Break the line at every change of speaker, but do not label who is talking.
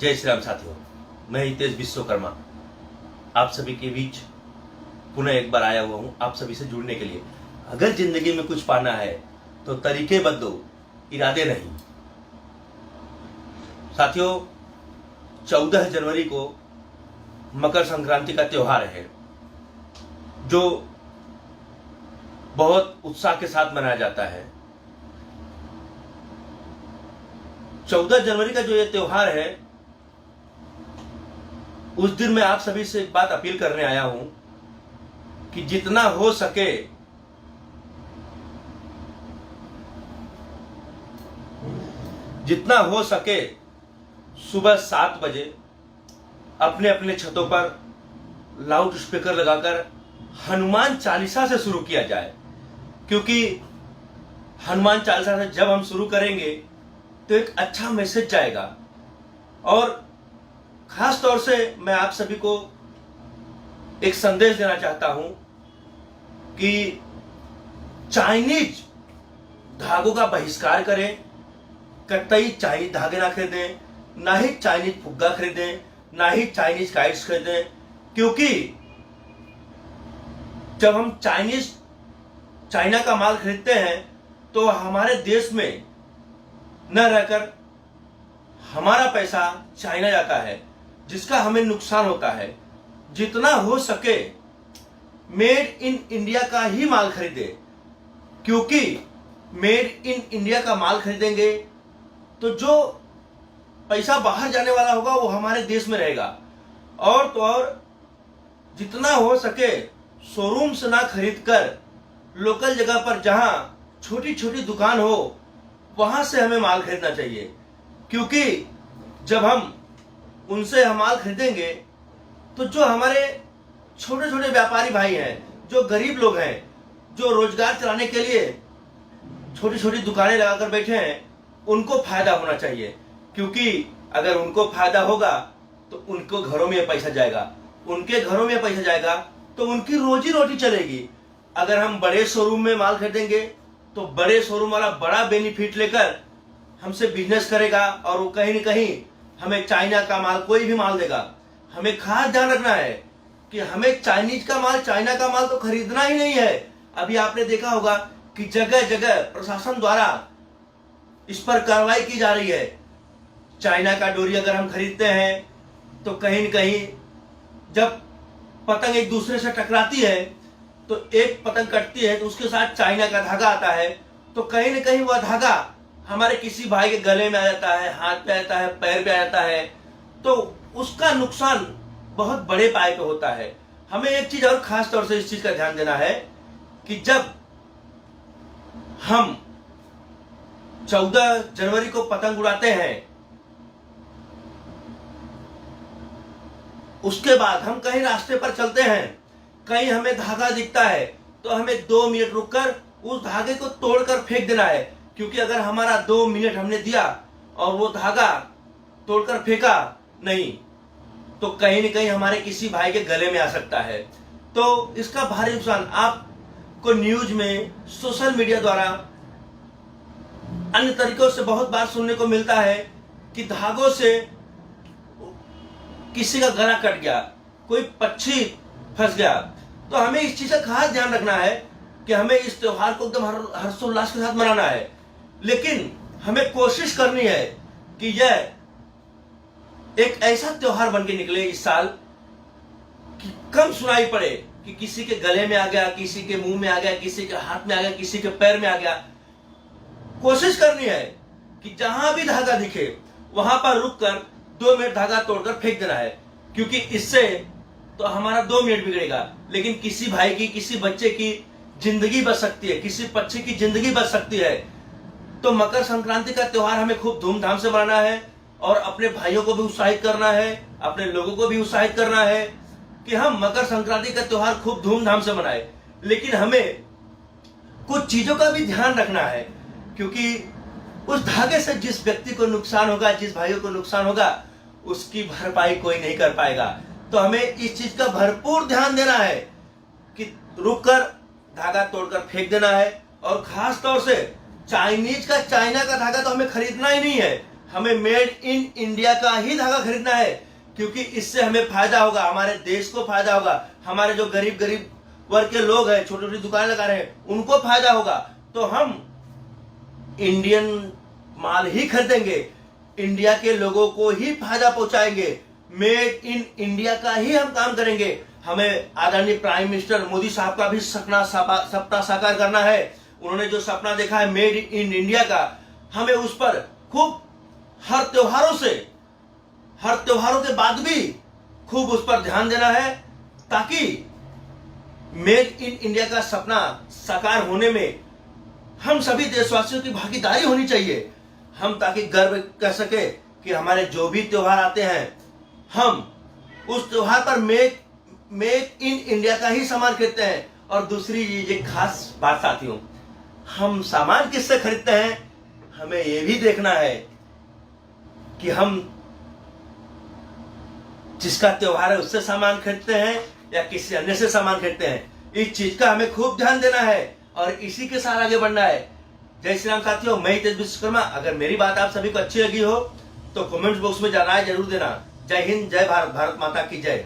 जय श्री राम साथियों, मैं हितेश विश्वकर्मा आप सभी के बीच पुनः एक बार आया हुआ हूं आप सभी से जुड़ने के लिए। अगर जिंदगी में कुछ पाना है तो तरीके बदलो, इरादे नहीं। साथियों, 14 जनवरी को मकर संक्रांति का त्योहार है जो बहुत उत्साह के साथ मनाया जाता है। 14 जनवरी का जो ये त्योहार है, उस दिन मैं आप सभी से एक बात अपील करने आया हूं कि जितना हो सके सुबह 7 बजे अपने अपने छतों पर लाउड स्पीकर लगाकर हनुमान चालीसा से शुरू किया जाए, क्योंकि हनुमान चालीसा से जब हम शुरू करेंगे तो एक अच्छा मैसेज जाएगा। और खास तौर से मैं आप सभी को एक संदेश देना चाहता हूं कि चाइनीज धागों का बहिष्कार करें। कतई चाइनीज धागे ना खरीदें, ना ही चाइनीज फुग्गा खरीदें, ना ही चाइनीज काइट्स खरीदें, क्योंकि जब हम चाइना का माल खरीदते हैं तो हमारे देश में न रहकर हमारा पैसा चाइना जाता है, जिसका हमें नुकसान होता है। जितना हो सके मेड इन इंडिया का ही माल खरीदे, क्योंकि मेड इन इंडिया का माल खरीदेंगे तो जो पैसा बाहर जाने वाला होगा वो हमारे देश में रहेगा। और तो और जितना हो सके शोरूम से ना खरीदकर लोकल जगह पर जहां छोटी छोटी दुकान हो वहां से हमें माल खरीदना चाहिए, क्योंकि जब हम उनसे हम माल खरीदेंगे तो जो हमारे छोटे छोटे व्यापारी भाई हैं, जो गरीब लोग हैं, जो रोजगार चलाने के लिए छोटी छोटी दुकानें लगाकर बैठे हैं, उनको फायदा होना चाहिए। क्योंकि अगर उनको फायदा होगा तो उनको घरों में पैसा जाएगा, उनके घरों में पैसा जाएगा तो उनकी रोजी रोटी चलेगी। अगर हम बड़े शोरूम में माल खरीदेंगे तो बड़े शोरूम वाला बड़ा बेनिफिट लेकर हमसे बिजनेस करेगा और वो कहीं न कहीं हमें चाइना का माल, कोई भी माल देगा। हमें खास ध्यान रखना है कि हमें चाइना का माल तो खरीदना ही नहीं है। अभी आपने देखा होगा कि जगह जगह प्रशासन द्वारा इस पर कार्रवाई की जा रही है। चाइना का डोरी अगर हम खरीदते हैं तो कहीं न कहीं जब पतंग एक दूसरे से टकराती है तो एक पतंग कटती है तो उसके साथ चाइना का धागा आता है, तो कहीं न कहीं वह धागा हमारे किसी भाई के गले में आ जाता है, हाथ पे आ जाता है, पैर पे आ जाता है, तो उसका नुकसान बहुत बड़े पाए पे होता है। हमें एक चीज और खास तौर से इस चीज का ध्यान देना है कि जब हम 14 जनवरी को पतंग उड़ाते हैं, उसके बाद हम कहीं रास्ते पर चलते हैं, कहीं हमें धागा दिखता है तो हमें 2 मिनट रुककर उस धागे को तोड़कर फेंक देना है। क्योंकि अगर हमारा 2 मिनट हमने दिया और वो धागा तोड़कर फेंका नहीं तो कहीं न कहीं हमारे किसी भाई के गले में आ सकता है। तो इसका भारी नुकसान आपको न्यूज में, सोशल मीडिया द्वारा, अन्य तरीकों से बहुत बार सुनने को मिलता है कि धागों से किसी का गला कट गया, कोई पक्षी फंस गया। तो हमें इस चीज का खास ध्यान रखना है कि हमें इस त्योहार को एकदम हर्षोल्लास के साथ मनाना है, लेकिन हमें कोशिश करनी है कि यह एक ऐसा त्योहार बन के निकले इस साल कि कम सुनाई पड़े कि किसी के गले में आ गया, किसी के मुंह में आ गया, किसी के हाथ में आ गया, किसी के पैर में आ गया। कोशिश करनी है कि जहां भी धागा दिखे वहां पर रुककर 2 मिनट धागा तोड़कर फेंक देना है, क्योंकि इससे तो हमारा 2 मिनट बिगड़ेगा, लेकिन किसी भाई की, किसी बच्चे की जिंदगी बच सकती है, किसी पक्षी की जिंदगी बच सकती है। तो मकर संक्रांति का त्योहार हमें खूब धूमधाम से मनाना है और अपने भाइयों को भी उत्साहित करना है, अपने लोगों को भी उत्साहित करना है कि हम मकर संक्रांति का त्योहार खूब धूमधाम से मनाएं। लेकिन हमें कुछ चीजों का भी ध्यान रखना है, क्योंकि उस धागे से जिस व्यक्ति को नुकसान होगा, जिस भाइयों को नुकसान होगा, उसकी भरपाई कोई नहीं कर पाएगा। तो हमें इस चीज का भरपूर ध्यान देना है कि रुककर धागा तोड़कर फेंक देना है। और खास तौर से चाइना का धागा तो हमें खरीदना ही नहीं है, हमें मेड इन इंडिया का ही धागा खरीदना है, क्योंकि इससे हमें फायदा होगा, हमारे देश को फायदा होगा, हमारे जो गरीब वर्ग के लोग हैं, छोटी छोटी दुकान लगा रहे हैं, उनको फायदा होगा। तो हम इंडियन माल ही खरीदेंगे, इंडिया के लोगों को ही फायदा पहुंचाएंगे, मेड इन इंडिया का ही हम काम करेंगे। हमें आदरणीय प्राइम मिनिस्टर मोदी साहब का भी सपना साकार करना है। उन्होंने जो सपना देखा है मेड इन इंडिया का, हमें उस पर खूब हर त्योहारों के बाद भी खूब उस पर ध्यान देना है, ताकि मेड इन इंडिया का सपना साकार होने में हम सभी देशवासियों की भागीदारी होनी चाहिए। हम ताकि गर्व कर सके कि हमारे जो भी त्योहार आते हैं, हम उस त्योहार पर मेक इन इंडिया का ही सामान खरीदते हैं। और दूसरी ये खास बात साथियों, हम सामान किससे खरीदते हैं, हमें यह भी देखना है कि हम जिसका त्योहार है उससे सामान खरीदते हैं या किसी अन्य से सामान खरीदते हैं। इस चीज का हमें खूब ध्यान देना है और इसी के साथ आगे बढ़ना है। जय श्री राम साथियों, मैं हितेश विश्वकर्मा। अगर मेरी बात आप सभी को अच्छी लगी हो तो कमेंट्स बॉक्स में राय जरूर देना। जय हिंद, जय भारत, भारत माता की जय।